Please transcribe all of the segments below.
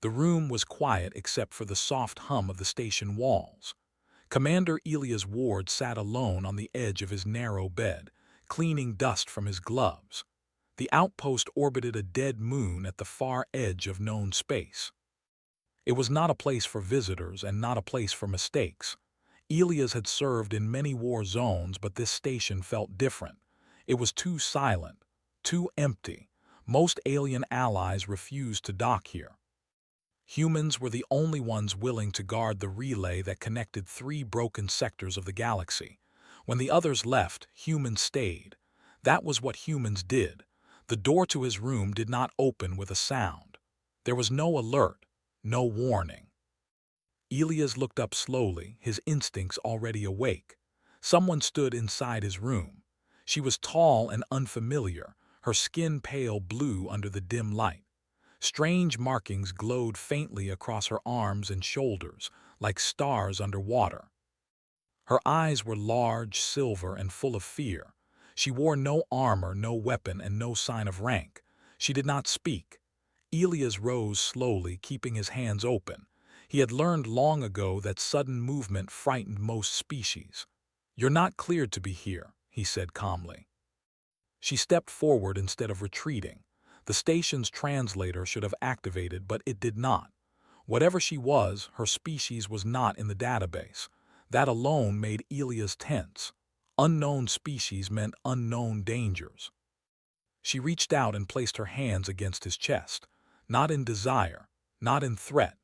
The room was quiet except for the soft hum of the station walls. Commander Elias Ward sat alone on the edge of his narrow bed, cleaning dust from his gloves. The outpost orbited a dead moon at the far edge of known space. It was not a place for visitors and not a place for mistakes. Elias had served in many war zones, but this station felt different. It was too silent, too empty. Most alien allies refused to dock here. Humans were the only ones willing to guard the relay that connected three broken sectors of the galaxy. When the others left, humans stayed. That was what humans did. The door to his room did not open with a sound. There was no alert, no warning. Elias looked up slowly, his instincts already awake. Someone stood inside his room. She was tall and unfamiliar, her skin pale blue under the dim light. Strange markings glowed faintly across her arms and shoulders, like stars under water. Her eyes were large, silver, and full of fear. She wore no armor, no weapon, and no sign of rank. She did not speak. Elias rose slowly, keeping his hands open. He had learned long ago that sudden movement frightened most species. "You're not cleared to be here," he said calmly. She stepped forward instead of retreating. The station's translator should have activated, but it did not. Whatever she was, her species was not in the database. That alone made Elias tense. Unknown species meant unknown dangers. She reached out and placed her hands against his chest, not in desire, not in threat,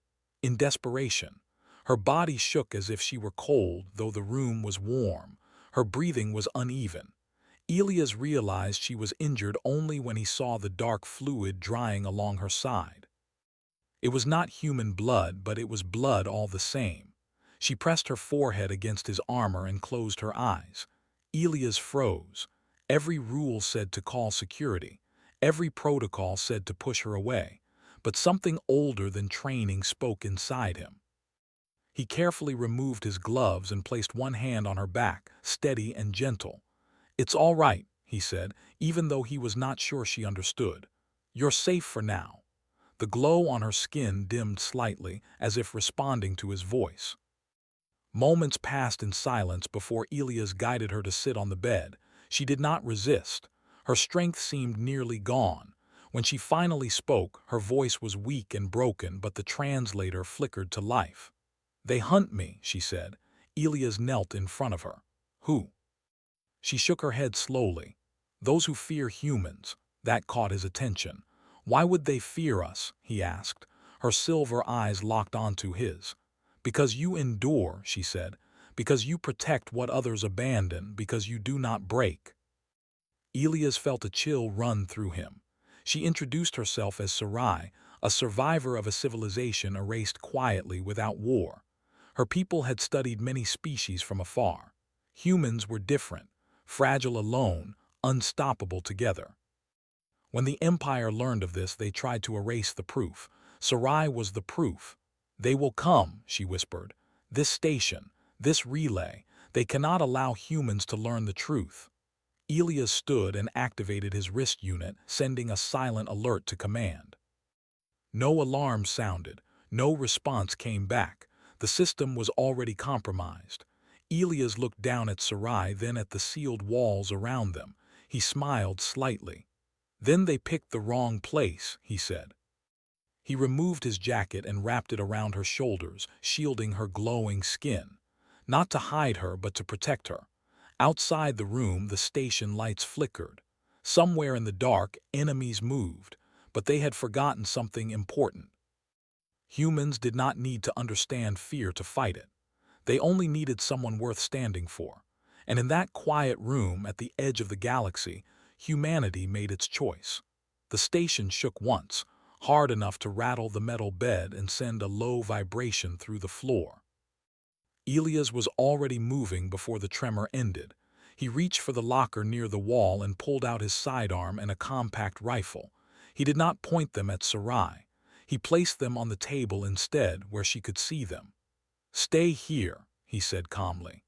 in desperation. Her body shook as if she were cold, though the room was warm. Her breathing was uneven. Elias realized she was injured only when he saw the dark fluid drying along her side. It was not human blood, but it was blood all the same. She pressed her forehead against his armor and closed her eyes. Elias froze. Every rule said to call security. Every protocol said to push her away. But something older than training spoke inside him. He carefully removed his gloves and placed one hand on her back, steady and gentle. "It's all right," he said, even though he was not sure she understood. "You're safe for now." The glow on her skin dimmed slightly, as if responding to his voice. Moments passed in silence before Elias guided her to sit on the bed. She did not resist. Her strength seemed nearly gone. When she finally spoke, her voice was weak and broken, but the translator flickered to life. "They hunt me," she said. Elias knelt in front of her. "Who?" She shook her head slowly. "Those who fear humans." That caught his attention. "Why would they fear us?" he asked. Her silver eyes locked onto his. "Because you endure," she said. "Because you protect what others abandon, because you do not break." Elias felt a chill run through him. She introduced herself as Sarai, a survivor of a civilization erased quietly without war. Her people had studied many species from afar. Humans were different. Fragile alone, unstoppable together. When the Empire learned of this, they tried to erase the proof. Sarai was the proof. "They will come," she whispered. "This station, this relay, they cannot allow humans to learn the truth." Elias stood and activated his wrist unit, sending a silent alert to command. No alarm sounded. No response came back. The system was already compromised. Elias looked down at Sarai, then at the sealed walls around them. He smiled slightly. "Then they picked the wrong place," he said. He removed his jacket and wrapped it around her shoulders, shielding her glowing skin. Not to hide her, but to protect her. Outside the room, the station lights flickered. Somewhere in the dark, enemies moved, but they had forgotten something important. Humans did not need to understand fear to fight it. They only needed someone worth standing for. And in that quiet room at the edge of the galaxy, humanity made its choice. The station shook once, hard enough to rattle the metal bed and send a low vibration through the floor. Elias was already moving before the tremor ended. He reached for the locker near the wall and pulled out his sidearm and a compact rifle. He did not point them at Sarai. He placed them on the table instead, where she could see them. "Stay here," he said calmly.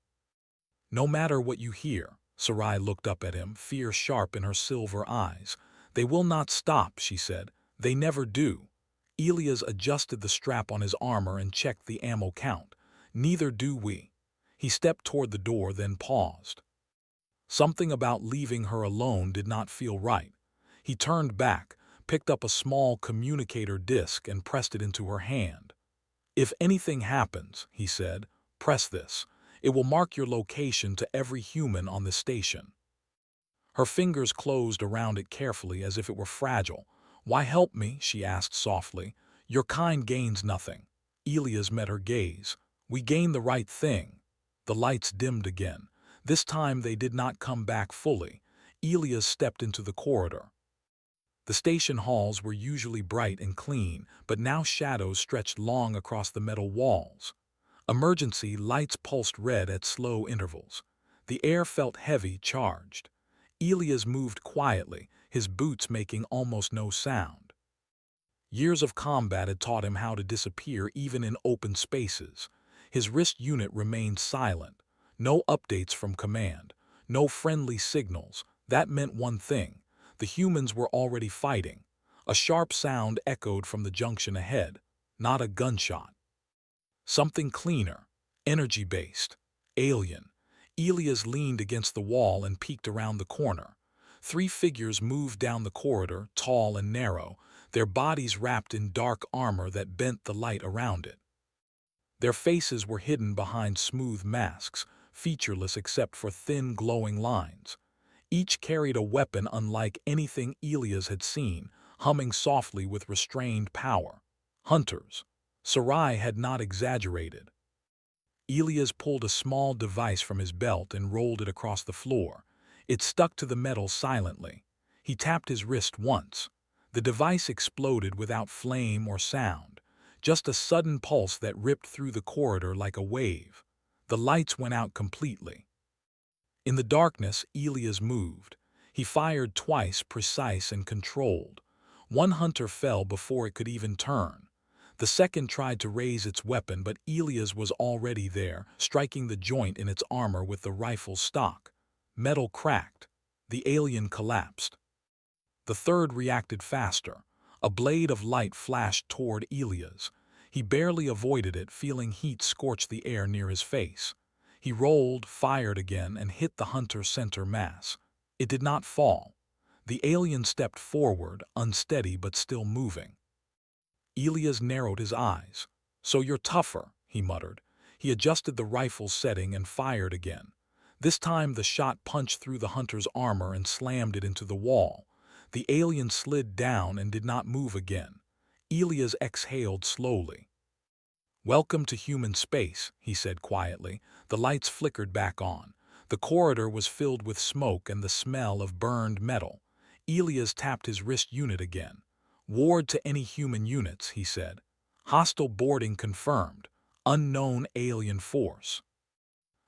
"No matter what you hear." Sarai looked up at him, fear sharp in her silver eyes. "They will not stop," she said. "They never do." Elias adjusted the strap on his armor and checked the ammo count. Neither do we. He stepped toward the door, then paused. Something about leaving her alone did not feel right. He turned back, picked up a small communicator disc and pressed it into her hand. "If anything happens," he said, "press this. It will mark your location to every human on the station." Her fingers closed around it carefully as if it were fragile. "Why help me?" she asked softly. "Your kind gains nothing." Elias met her gaze. "We gain the right thing." The lights dimmed again. This time they did not come back fully. Elias stepped into the corridor. The station halls were usually bright and clean, but now shadows stretched long across the metal walls. Emergency lights pulsed red at slow intervals. The air felt heavy, charged. Elias moved quietly, his boots making almost no sound. Years of combat had taught him how to disappear even in open spaces. His wrist unit remained silent. No updates from command. No friendly signals. That meant one thing. The humans were already fighting. A sharp sound echoed from the junction ahead. Not a gunshot. Something cleaner. Energy-based. Alien. Elias leaned against the wall and peeked around the corner. 3 figures moved down the corridor, tall and narrow, their bodies wrapped in dark armor that bent the light around it. Their faces were hidden behind smooth masks, featureless except for thin glowing lines. Each carried a weapon unlike anything Elias had seen, humming softly with restrained power. Hunters. Sarai had not exaggerated. Elias pulled a small device from his belt and rolled it across the floor. It stuck to the metal silently. He tapped his wrist once. The device exploded without flame or sound, just a sudden pulse that ripped through the corridor like a wave. The lights went out completely. In the darkness, Elias moved. He fired twice, precise and controlled. One hunter fell before it could even turn. The second tried to raise its weapon, but Elias was already there, striking the joint in its armor with the rifle's stock. Metal cracked. The alien collapsed. The third reacted faster. A blade of light flashed toward Elias. He barely avoided it, feeling heat scorch the air near his face. He rolled, fired again, and hit the hunter's center mass. It did not fall. The alien stepped forward, unsteady but still moving. Elias narrowed his eyes. "So you're tougher," he muttered. He adjusted the rifle's setting and fired again. This time the shot punched through the hunter's armor and slammed it into the wall. The alien slid down and did not move again. Elias exhaled slowly. "Welcome to human space," he said quietly. The lights flickered back on. The corridor was filled with smoke and the smell of burned metal. Elias tapped his wrist unit again. "Ward to any human units," he said. "Hostile boarding confirmed. Unknown alien force."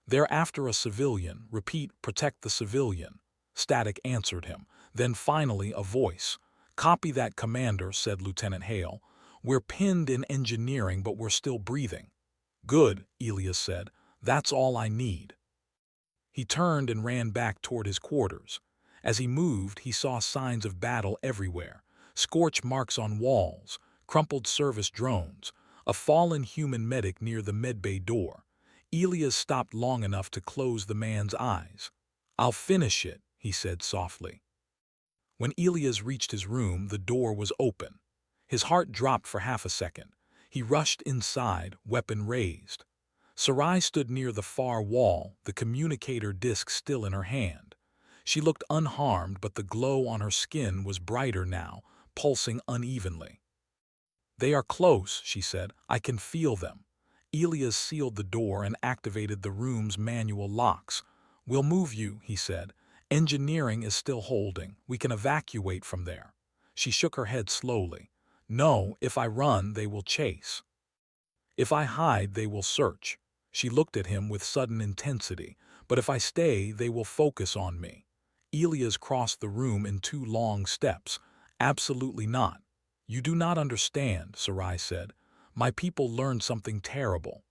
"They're after a civilian. Repeat, protect the civilian." Static answered him. Then finally a voice. "Copy that, Commander," said Lieutenant Hale. "We're pinned in engineering, but we're still breathing." "Good," Elias said. "That's all I need." He turned and ran back toward his quarters. As he moved, he saw signs of battle everywhere. Scorch marks on walls, crumpled service drones, a fallen human medic near the medbay door. Elias stopped long enough to close the man's eyes. "I'll finish it," he said softly. When Elias reached his room, the door was open. His heart dropped for half a second. He rushed inside, weapon raised. Sarai stood near the far wall, the communicator disc still in her hand. She looked unharmed, but the glow on her skin was brighter now, pulsing unevenly. "They are close," she said. "I can feel them." Elias sealed the door and activated the room's manual locks. "We'll move you," he said. "Engineering is still holding. We can evacuate from there." She shook her head slowly. "No, if I run, they will chase. If I hide, they will search." She looked at him with sudden intensity. "But if I stay, they will focus on me." Elias crossed the room in 2 long steps. "Absolutely not." "You do not understand," Sarai said. "My people learned something terrible.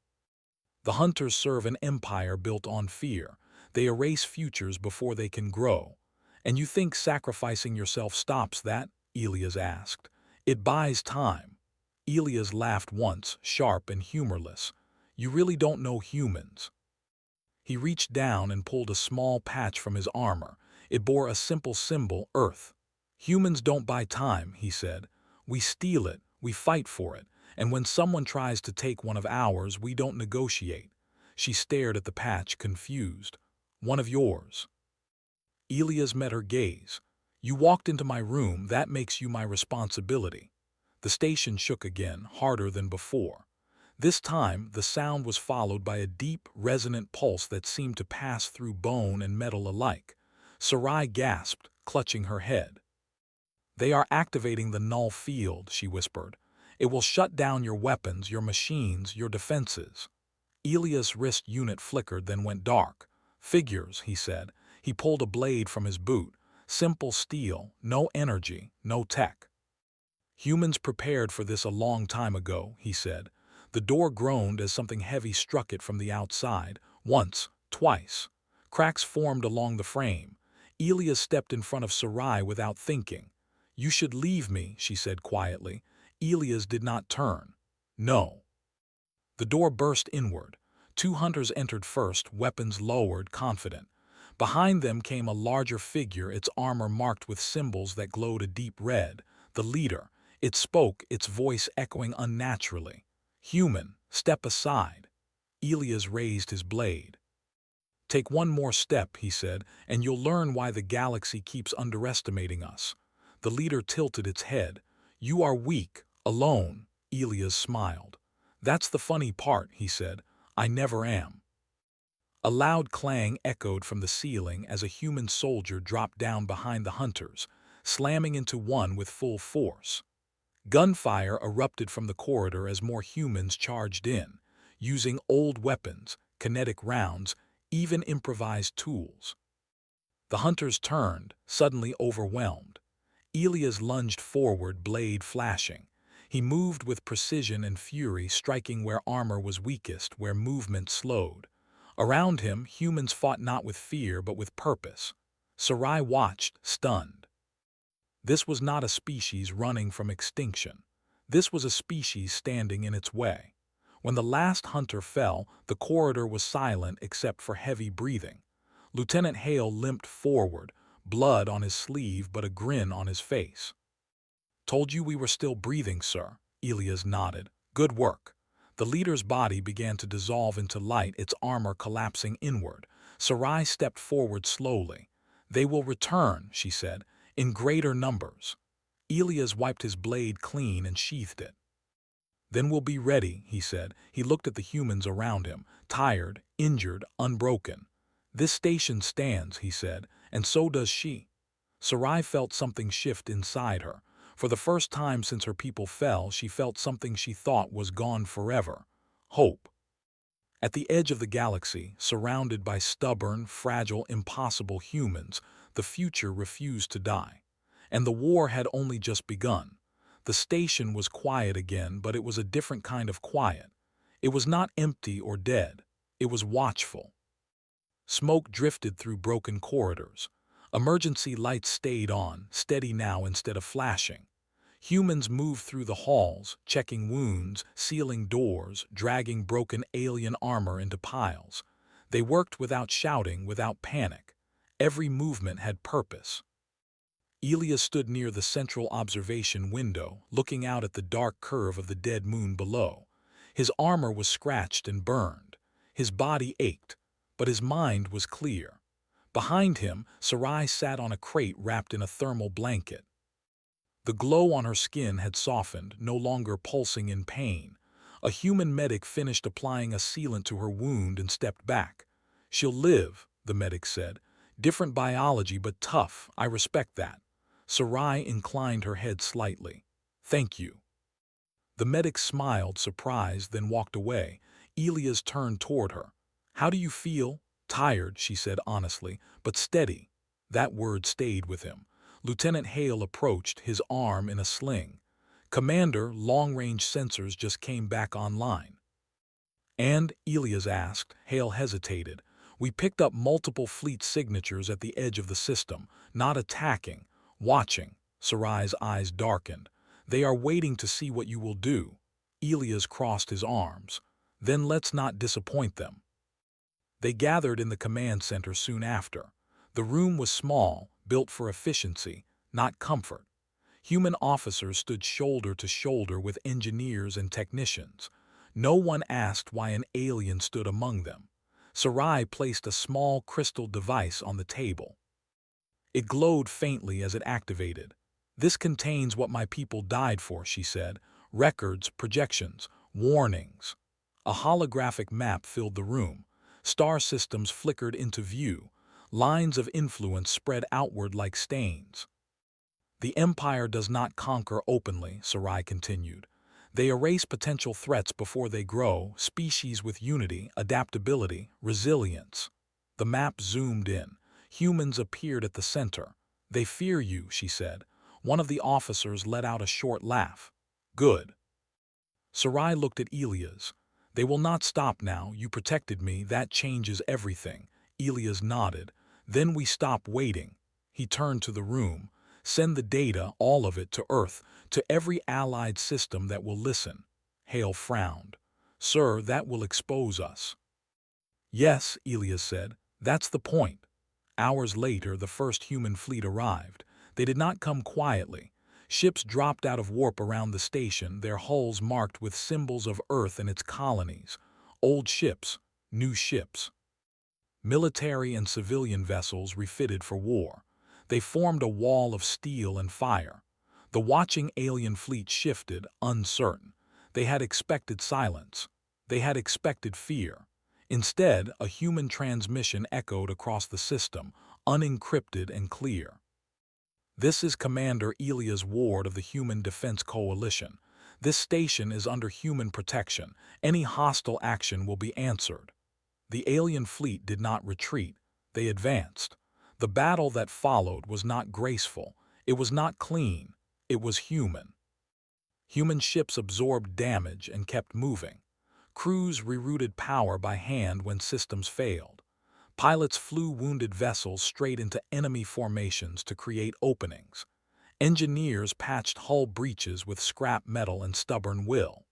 The hunters serve an empire built on fear. They erase futures before they can grow." "And you think sacrificing yourself stops that?" Elias asked. "It buys time." Elias laughed once, sharp and humorless. You really don't know humans. He reached down and pulled a small patch from his armor. It bore a simple symbol, Earth. Humans don't buy time, he said. We steal it, we fight for it, and when someone tries to take one of ours, we don't negotiate. She stared at the patch, confused. One of yours. Elias met her gaze. You walked into my room, that makes you my responsibility. The station shook again, harder than before. This time, the sound was followed by a deep, resonant pulse that seemed to pass through bone and metal alike. Sarai gasped, clutching her head. They are activating the null field, she whispered. It will shut down your weapons, your machines, your defenses. Elias' wrist unit flickered, then went dark. Figures, he said. He pulled a blade from his boot. Simple steel, no energy, no tech. Humans prepared for this a long time ago, he said. The door groaned as something heavy struck it from the outside. Once, twice. Cracks formed along the frame. Elias stepped in front of Sarai without thinking. You should leave me, she said quietly. Elias did not turn. No. The door burst inward. 2 hunters entered first, weapons lowered, confident. Behind them came a larger figure, its armor marked with symbols that glowed a deep red. The leader. It spoke, its voice echoing unnaturally. Human, step aside. Elias raised his blade. Take one more step, he said, and you'll learn why the galaxy keeps underestimating us. The leader tilted its head. You are weak, alone. Elias smiled. That's the funny part, he said. I never am. A loud clang echoed from the ceiling as a human soldier dropped down behind the hunters, slamming into one with full force. Gunfire erupted from the corridor as more humans charged in, using old weapons, kinetic rounds, even improvised tools. The hunters turned, suddenly overwhelmed. Elias lunged forward, blade flashing. He moved with precision and fury, striking where armor was weakest, where movement slowed. Around him, humans fought not with fear but with purpose. Sarai watched, stunned. This was not a species running from extinction. This was a species standing in its way. When the last hunter fell, the corridor was silent except for heavy breathing. Lieutenant Hale limped forward, blood on his sleeve but a grin on his face. Told you we were still breathing, sir. Elias nodded. Good work. The leader's body began to dissolve into light, its armor collapsing inward. Sarai stepped forward slowly. They will return, she said, in greater numbers. Elias wiped his blade clean and sheathed it. Then we'll be ready, he said. He looked at the humans around him, tired, injured, unbroken. This station stands, he said, and so does she. Sarai felt something shift inside her. For the first time since her people fell, she felt something she thought was gone forever. Hope. At the edge of the galaxy, surrounded by stubborn, fragile, impossible humans, the future refused to die. And the war had only just begun. The station was quiet again, but it was a different kind of quiet. It was not empty or dead. It was watchful. Smoke drifted through broken corridors. Emergency lights stayed on, steady now instead of flashing. Humans moved through the halls, checking wounds, sealing doors, dragging broken alien armor into piles. They worked without shouting, without panic. Every movement had purpose. Elias stood near the central observation window, looking out at the dark curve of the dead moon below. His armor was scratched and burned. His body ached, but his mind was clear. Behind him, Sarai sat on a crate wrapped in a thermal blanket. The glow on her skin had softened, no longer pulsing in pain. A human medic finished applying a sealant to her wound and stepped back. She'll live, the medic said. Different biology, but tough. I respect that. Sarai inclined her head slightly. Thank you. The medic smiled, surprised, then walked away. Elias turned toward her. How do you feel? Tired, she said honestly, but steady. That word stayed with him. Lieutenant Hale approached, his arm in a sling. Commander, long-range sensors just came back online. And, Elias asked. Hale hesitated. We picked up multiple fleet signatures at the edge of the system, not attacking, watching. Sarai's eyes darkened. They are waiting to see what you will do. Elias crossed his arms. Then let's not disappoint them. They gathered in the command center soon after. The room was small, built for efficiency, not comfort. Human officers stood shoulder to shoulder with engineers and technicians. No one asked why an alien stood among them. Sarai placed a small crystal device on the table. It glowed faintly as it activated. "This contains what my people died for," she said. "Records, projections, warnings." A holographic map filled the room. Star systems flickered into view. Lines of influence spread outward like stains. "The Empire does not conquer openly," Sarai continued. "They erase potential threats before they grow, species with unity, adaptability, resilience." The map zoomed in. Humans appeared at the center. "They fear you," she said. One of the officers let out a short laugh. "Good." Sarai looked at Elias. "They will not stop now. You protected me. That changes everything." Elias nodded. "Then we stop waiting." He turned to the room. "Send the data, all of it, to Earth, to every allied system that will listen." Hale frowned. "Sir, that will expose us." "Yes," Elias said. "That's the point." Hours later, the first human fleet arrived. They did not come quietly. Ships dropped out of warp around the station, their hulls marked with symbols of Earth and its colonies. Old ships, new ships. Military and civilian vessels refitted for war. They formed a wall of steel and fire. The watching alien fleet shifted, uncertain. They had expected silence. They had expected fear. Instead, a human transmission echoed across the system, unencrypted and clear. "This is Commander Elias Ward of the Human Defense Coalition. This station is under human protection. Any hostile action will be answered." The alien fleet did not retreat. They advanced. The battle that followed was not graceful. It was not clean. It was human. Human ships absorbed damage and kept moving. Crews rerouted power by hand when systems failed. Pilots flew wounded vessels straight into enemy formations to create openings. Engineers patched hull breaches with scrap metal and stubborn will.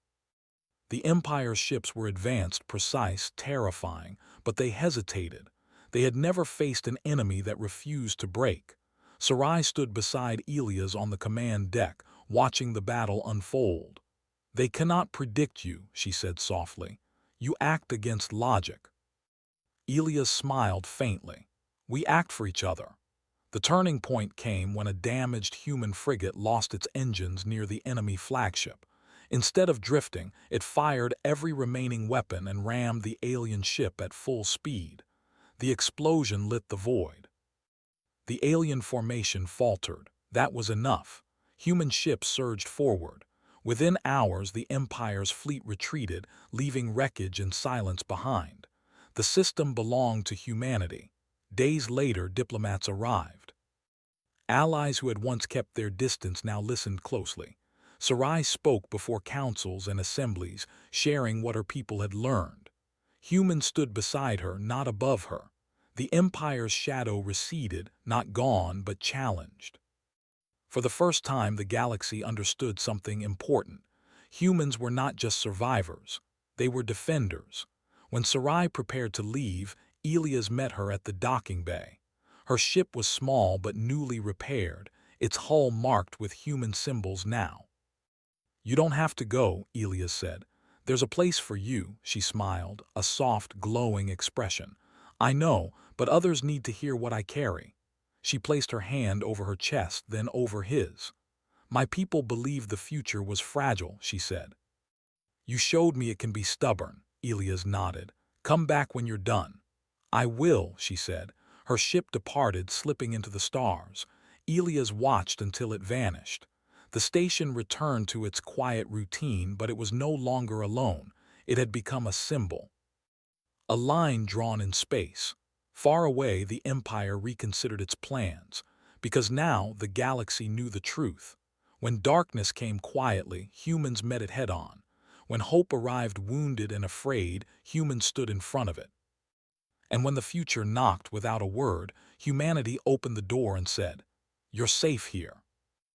The Empire's ships were advanced, precise, terrifying, but they hesitated. They had never faced an enemy that refused to break. Sarai stood beside Elias on the command deck, watching the battle unfold. "They cannot predict you," she said softly. "You act against logic." Elias smiled faintly. "We act for each other." The turning point came when a damaged human frigate lost its engines near the enemy flagship. Instead of drifting, it fired every remaining weapon and rammed the alien ship at full speed. The explosion lit the void. The alien formation faltered. That was enough. Human ships surged forward. Within hours, the Empire's fleet retreated, leaving wreckage and silence behind. The system belonged to humanity. Days later, diplomats arrived. Allies who had once kept their distance now listened closely. Sarai spoke before councils and assemblies, sharing what her people had learned. Humans stood beside her, not above her. The Empire's shadow receded, not gone, but challenged. For the first time, the galaxy understood something important. Humans were not just survivors. They were defenders. When Sarai prepared to leave, Elias met her at the docking bay. Her ship was small but newly repaired, its hull marked with human symbols now. "You don't have to go," Elias said. "There's a place for you," she smiled, a soft, glowing expression. "I know, but others need to hear what I carry." She placed her hand over her chest, then over his. "My people believed the future was fragile," she said. "You showed me it can be stubborn," Elias nodded. "Come back when you're done." "I will," she said. Her ship departed, slipping into the stars. Elias watched until it vanished. The station returned to its quiet routine, but it was no longer alone. It had become a symbol. A line drawn in space. Far away, the Empire reconsidered its plans, because now the galaxy knew the truth. When darkness came quietly, humans met it head-on. When hope arrived wounded and afraid, humans stood in front of it. And when the future knocked without a word, humanity opened the door and said, "You're safe here."